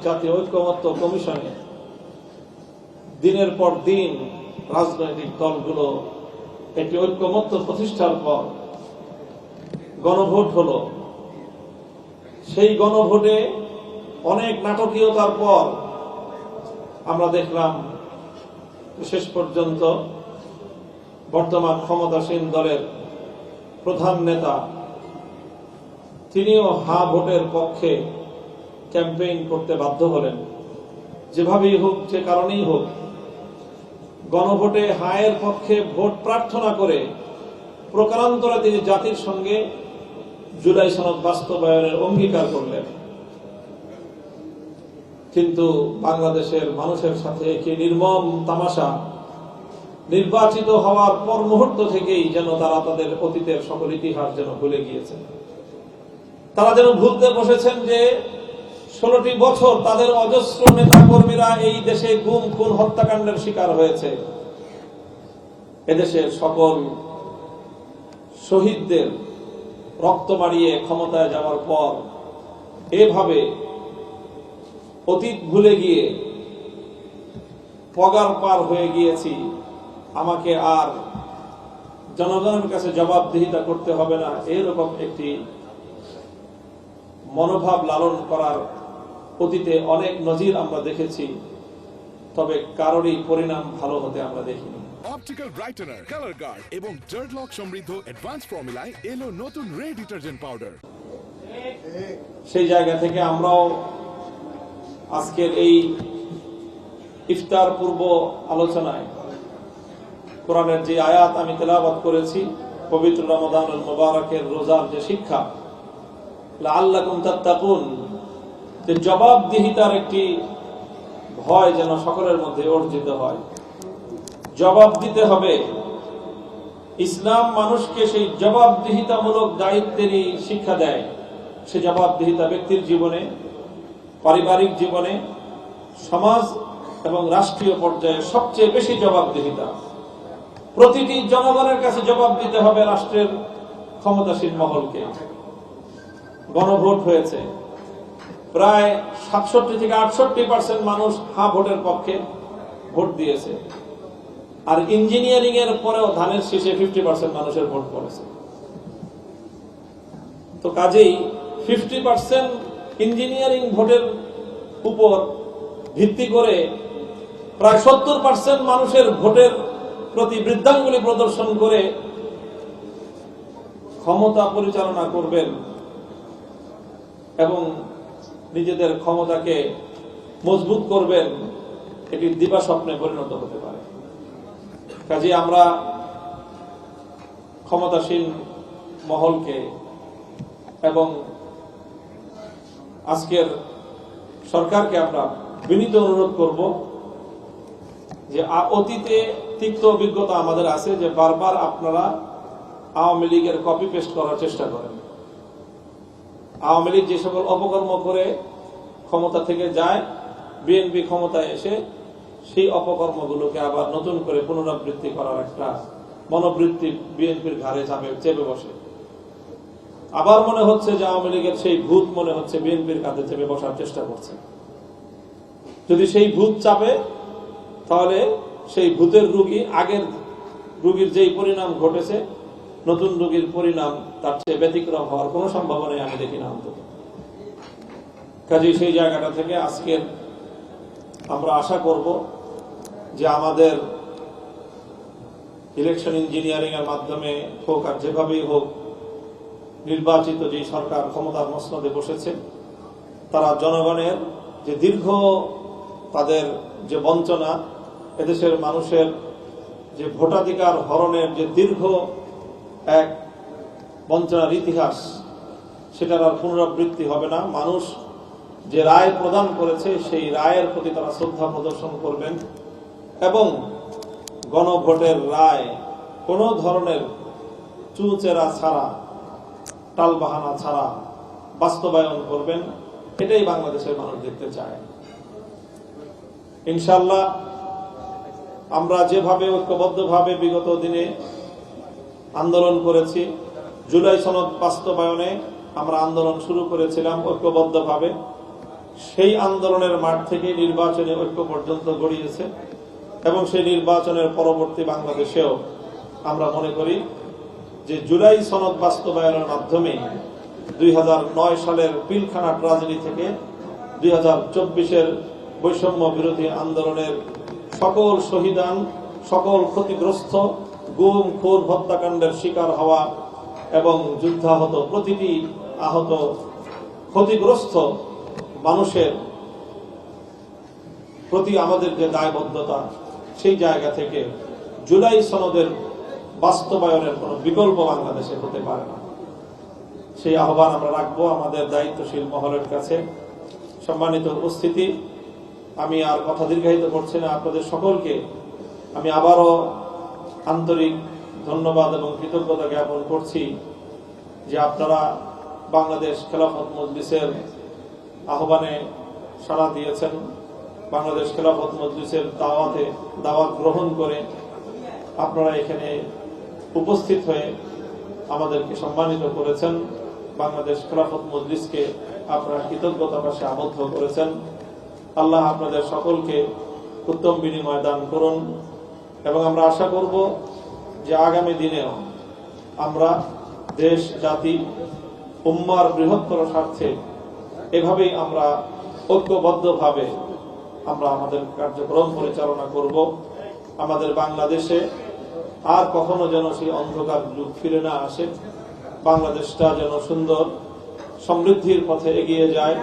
জাতীয় ঐক্যমত্য কমিশনে দিনের পর দিন রাজনৈতিক দলগুলো একটি ঐক্যমত্য প্রতিষ্ঠার পর গণভোট হলো। সেই গণভোটে অনেক নাটকীয়তার পর আমরা দেখলাম শেষ পর্যন্ত বর্তমান ক্ষমতাসীন দলের প্রধান নেতা তিনিও হা ভোটের পক্ষে ক্যাম্পেইন করতে বাধ্য হলেন। যেভাবেই হোক, যে কারণেই হোক, গণভোটে হায়ের পক্ষে ভোট প্রার্থনা করে প্রকারান্তরে তিনি জাতির সঙ্গে জুলাই সনদ বাস্তবায়নের অঙ্গীকার করলেন। কিন্তু বাংলাদেশের মানুষের সাথে কি নির্মম তামাশা! নির্বাচিত হওয়ার পর মুহূর্ত থেকেই যেন তারা তাদের অতীতের সকল ইতিহাস যেন ভুলে গিয়েছেন। তারা যেন ভুলতে বসেছেন যে 16টি বছর তাদের অজস্র নেতা কর্মীরা এই দেশে গুম খুন হত্যাকাণ্ডের শিকার হয়েছে। এদেশের সকল শহীদদের রক্ত মারিয়ে ক্ষমতায় যাওয়ার পর এভাবে অতীত ভুলে গিয়ে পগার পার হয়ে গিয়েছি, আমাকে আর জনগণের কাছে জবাবদিহিতা করতে হবে না, এরকম একটি মনোভাব লালন করার অতীতে অনেক নজির আমরা দেখেছি, তবে কারোরই পরিণাম ভালো হতে আমরা দেখিনি। অপটিক্যাল ব্রাইটেনার, কালার গার্ড এবং ডার্ট লক সমৃদ্ধ অ্যাডভান্স ফর্মুলায় এলো নতুন রে ডিটারজেন্ট পাউডার। সেই জায়গা থেকে আমরাও আজকের এই ইফতার পূর্ব আলোচনায় কোরআনের যে আয়াত আমি তেলাওয়াত করেছি, পবিত্র রমাদানুল মুবারকের রোজার যে শিক্ষা, লাআল্লাকুম তাত্তাকুন, যে জবাবদিহিতার একটি ভয় যেন সকলের মধ্যে অর্জিত হয়। জবাব দিতে হবে। ইসলাম মানুষকে সেই জবাবদিহিতামূলক দায়িত্বেরই শিক্ষা দেয়। সে জবাবদিহিতা ব্যক্তির জীবনে, পারিবারিক জীবনে, সমাজ এবং রাষ্ট্রীয় পর্যায়ে সবচেয়ে বেশি জবাবদিহিতা। প্রতিটি জনগণের কাছে জবাব দিতে হবে রাষ্ট্রের ক্ষমতাসীন মহলকে। গণভোট হয়েছে, প্রায় 67 থেকে 68% মানুষ হ্যাঁ ভোটের পক্ষে ভোট দিয়েছে। আর ইঞ্জিনিয়ারিং এর পরেও ধানের শীষে 50% মানুষের ভোট পড়েছে। তো কাজেই 50% ইঞ্জিনিয়ারিং ভোটের উপর ভিত্তি করে প্রায় 70% মানুষের ভোটের প্রতি বৃদ্ধাঙ্গুলি প্রদর্শন করে ক্ষমতা পরিচালনা করবেন এবং নিজেদের ক্ষমতাকে মজবুত করবেন, এটি দিবা স্বপ্নে পরিণত হতে পারে। কাজে আমরা ক্ষমতাসীন মহলকে এবং আজকের সরকারকে আমরা বিনীত অনুরোধ করব যে অতীতে তিক্ত অভিজ্ঞতা আমাদের আছে যে বারবার আপনারা আওয়ামী লীগের কপি পেস্ট করার চেষ্টা করেন। আওয়ামী লীগ যে সকল অপকর্ম করে ক্ষমতা থেকে যায়, বিএনপি ক্ষমতায় এসে সেই অপকর্মগুলোকে আবার নতুন করে পুনরাবৃত্তি করার একটা মনোবৃত্তি বিএনপির ঘাড়ে চেপে বসে। আবার মনে হচ্ছে যে আওয়ামী লীগের সেই ভূত মনে হচ্ছে বিএনপির কাঁধে চেপে বসার চেষ্টা করছে। যদি সেই ভূত চাপে, তাহলে সেই ভূতের রোগী, আগের রোগীর যেই পরিণাম ঘটেছে, নতুন রোগীর পরিণাম তার চেয়ে ব্যতিক্রম হওয়ার কোনো সম্ভাবনাই আমি দেখি না অন্তত। কাজেই সেই জায়গাটা থেকে আজকের আমরা আশা করব যে আমাদের ইলেকশন ইঞ্জিনিয়ারিং এর মাধ্যমে হোক আর যেভাবেই হোক, নির্বাচিত যে সরকার ক্ষমতার মসনদে বসেছে, তারা জনগণের যে দীর্ঘ তাদের যে বঞ্চনা, এদেশের মানুষের যে ভোটাধিকার হরণের যে দীর্ঘ এক বঞ্চনার ইতিহাস, সেটার আর পুনরাবৃত্তি হবে না। মানুষ যে রায় প্রদান করেছে সেই রায়ের প্রতি তারা শ্রদ্ধা প্রদর্শন করবেন এবং গণভোটের রায় কোনো ধরনের চুচেরা ছাড়া, টালবাহানা ছাড়া বাস্তবায়ন করবেন। এটাই বাংলাদেশের মানুষ দেখতে চায়। ইনশাআল্লাহ আমরা যেভাবে ঐক্যবদ্ধভাবে বিগত দিনে আন্দোলন করেছি, জুলাই সনদ বাস্তবায়নে আমরা আন্দোলন শুরু করেছিলাম ঐক্যবদ্ধভাবে। সেই আন্দোলনের মাঠ থেকে নির্বাচনী ঐক্য পর্যন্ত গড়িয়েছে এবং সেই নির্বাচনের পরবর্তী বাংলাদেশেও আমরা মনে করি যে জুলাই সনদ বাস্তবায়নের মাধ্যমে 2009 সালের পিলখানা ট্রাজেডি থেকে 2024-এর বৈষম্য বিরোধী আন্দোলনের সকল শহীদান, সকল ক্ষতিগ্রস্ত, গুম খুন হত্যাকাণ্ডের শিকার হওয়া এবং যুদ্ধাহত প্রতিটি আহত ক্ষতিগ্রস্ত মানুষের প্রতি আমাদের যে দায়বদ্ধতা, সেই জায়গা থেকে জুলাই সনদের বাস্তবায়নের কোনো বিকল্প বাংলাদেশে হতে পারে না। সেই আহ্বান আমরা রাখবো আমাদের দায়িত্বশীল মহলের কাছে। সম্মানিত উপস্থিতি, আমি আর কথা দীর্ঘায়িত করছি না। আপনাদের সকলকে আমি আবারও আন্তরিক ধন্যবাদ এবং কৃতজ্ঞতা জ্ঞাপন করছি যে আপনারা বাংলাদেশ খেলাফত মজলিসের আহ্বানে সাড়া দিয়েছেন, বাংলাদেশ খেলাফত মজলিসের দাওয়াত গ্রহণ করে আপনারা এখানে উপস্থিত হয়ে আমাদেরকে সম্মানিত করেছেন। বাংলাদেশ খেলাফত মজলিসকে আপনারা কৃতজ্ঞতা পাশে আবদ্ধ করেছেন। আল্লাহ আপনাদের সকলকে উত্তম বিনিময় দান করুন এবং আমরা আশা করব যে আগামী দিনেও আমরা দেশ, জাতি, উম্মার বৃহত্তর স্বার্থে এভাবেই আমরা ঐক্যবদ্ধভাবে আমরা আমাদের কার্যক্রম পরিচালনা করব। আমাদের বাংলাদেশে আর কখনো যেন সেই অন্ধকার যুগ ফিরে না আসে, বাংলাদেশটা যেন সুন্দর সমৃদ্ধির পথে এগিয়ে যায়।